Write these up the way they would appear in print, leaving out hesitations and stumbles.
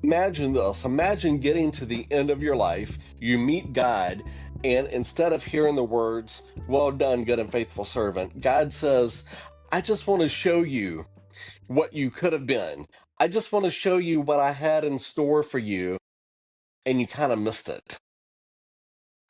Imagine this. Imagine getting to the end of your life, you meet God, and instead of hearing the words, "Well done, good and faithful servant," God says, "I just want to show you what you could have been. I just want to show you what I had in store for you," and you kind of missed it.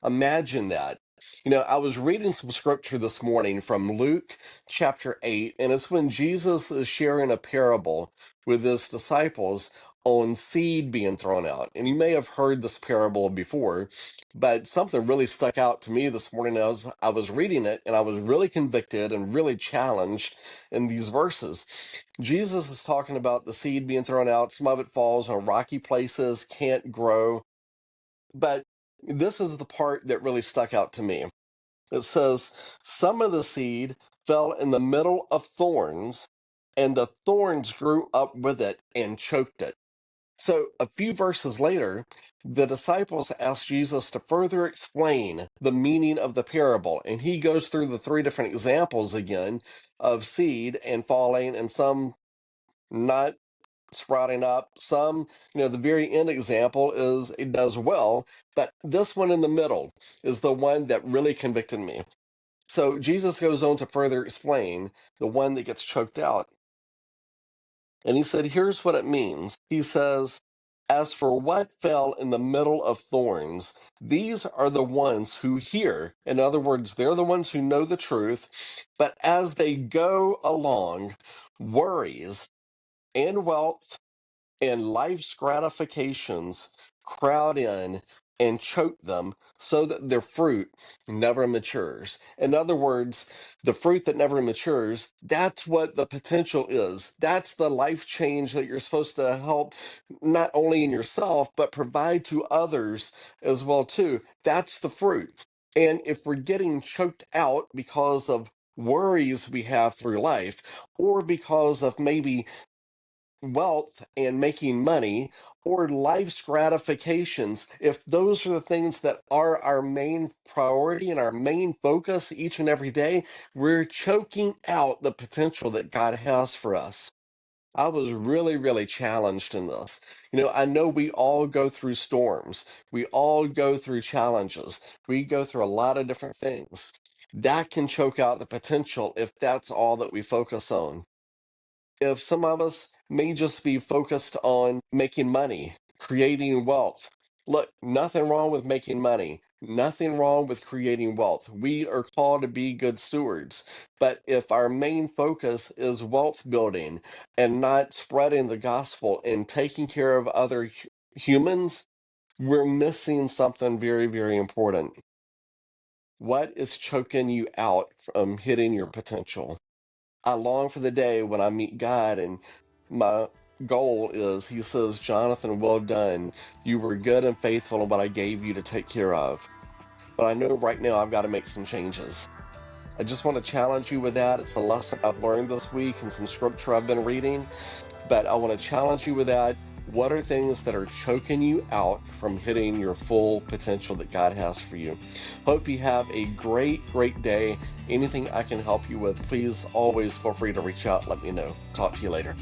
Imagine that. I was reading some scripture this morning from Luke chapter 8, and it's when Jesus is sharing a parable with his disciples on seed being thrown out. And you may have heard this parable before, but something really stuck out to me this morning as I was reading it, and I was really convicted and really challenged in these verses. Jesus is talking about the seed being thrown out. Some of it falls on rocky places, can't grow, but this is the part that really stuck out to me. It says, "Some of the seed fell in the middle of thorns, and the thorns grew up with it and choked it." So a few verses later, the disciples asked Jesus to further explain the meaning of the parable. And he goes through the three different examples again of seed and falling, and some not sprouting up. Some, the very end example is it does well, but this one in the middle is the one that really convicted me. So Jesus goes on to further explain the one that gets choked out. And he said, here's what it means. He says, "As for what fell in the middle of thorns, these are the ones who hear." In other words, they're the ones who know the truth, but as they go along, worries and wealth and life's gratifications crowd in and choke them so that their fruit never matures. In other words, the fruit that never matures, that's what the potential is. That's the life change that you're supposed to help not only in yourself, but provide to others as well too. That's the fruit. And if we're getting choked out because of worries we have through life, or because of maybe wealth and making money or life's gratifications, if those are the things that are our main priority and our main focus each and every day, we're choking out the potential that God has for us. I was really, really challenged in this. I know we all go through storms, we all go through challenges, we go through a lot of different things. That can choke out the potential if that's all that we focus on. If some of us may just be focused on making money, creating wealth. Look, nothing wrong with making money, nothing wrong with creating wealth. We are called to be good stewards. But if our main focus is wealth building and not spreading the gospel and taking care of other humans, we're missing something very, very important. What is choking you out from hitting your potential? I long for the day when I meet God, and my goal is, he says, "Jonathan, well done. You were good and faithful in what I gave you to take care of." But I know right now I've got to make some changes. I just want to challenge you with that. It's a lesson I've learned this week and some scripture I've been reading, but I want to challenge you with that. What are things that are choking you out from hitting your full potential that God has for you? Hope you have a great, great day. Anything I can help you with, please always feel free to reach out. Let me know. Talk to you later.